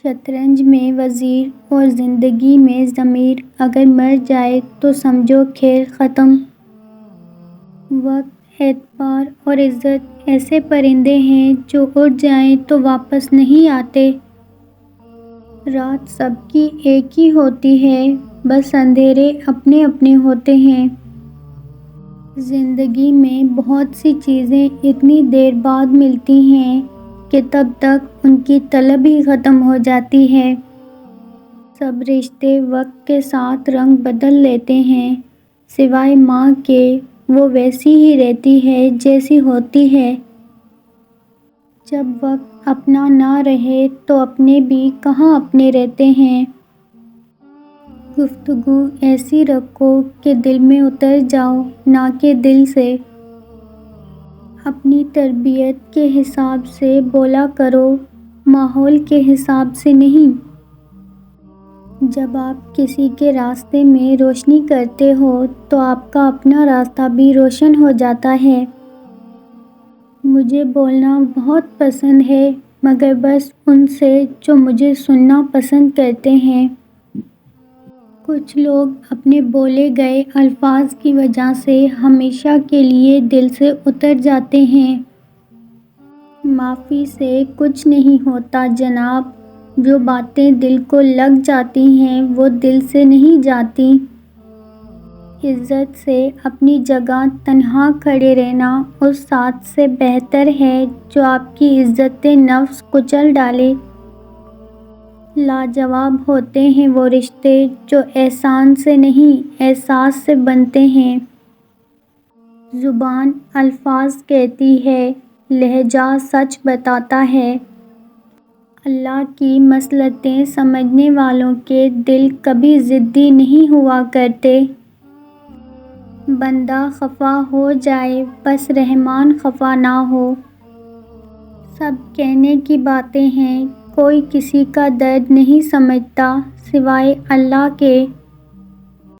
شطرنج میں وزیر اور زندگی میں ضمیر اگر مر جائے تو سمجھو کھیل ختم۔ وقت، اعتبار اور عزت ایسے پرندے ہیں جو اڑ جائیں تو واپس نہیں آتے۔ رات سب کی ایک ہی ہوتی ہے، بس اندھیرے اپنے اپنے ہوتے ہیں۔ زندگی میں بہت سی چیزیں اتنی دیر بعد ملتی ہیں کہ تب تک ان کی طلب ہی ختم ہو جاتی ہے۔ سب رشتے وقت کے ساتھ رنگ بدل لیتے ہیں، سوائے ماں کے، وہ ویسی ہی رہتی ہے جیسی ہوتی ہے۔ جب وقت اپنا نہ رہے تو اپنے بھی کہاں اپنے رہتے ہیں۔ گفتگو ایسی رکھو کہ دل میں اتر جاؤ، نہ کہ دل سے۔ اپنی تربیت کے حساب سے بولا کرو، ماحول کے حساب سے نہیں۔ جب آپ کسی کے راستے میں روشنی کرتے ہو تو آپ کا اپنا راستہ بھی روشن ہو جاتا ہے۔ مجھے بولنا بہت پسند ہے، مگر بس ان سے جو مجھے سننا پسند کرتے ہیں۔ کچھ لوگ اپنے بولے گئے الفاظ کی وجہ سے ہمیشہ کے لیے دل سے اتر جاتے ہیں۔ معافی سے کچھ نہیں ہوتا جناب، جو باتیں دل کو لگ جاتی ہیں وہ دل سے نہیں جاتی۔ عزت سے اپنی جگہ تنہا کھڑے رہنا اس ساتھ سے بہتر ہے جو آپ کی عزت نفس کچل ڈالے۔ لاجواب ہوتے ہیں وہ رشتے جو احسان سے نہیں احساس سے بنتے ہیں۔ زبان الفاظ کہتی ہے، لہجہ سچ بتاتا ہے۔ اللہ کی مصلحتیں سمجھنے والوں کے دل کبھی ضدی نہیں ہوا کرتے۔ بندہ خفا ہو جائے بس رحمان خفا نہ ہو۔ سب کہنے کی باتیں ہیں، کوئی کسی کا درد نہیں سمجھتا سوائے اللہ کے۔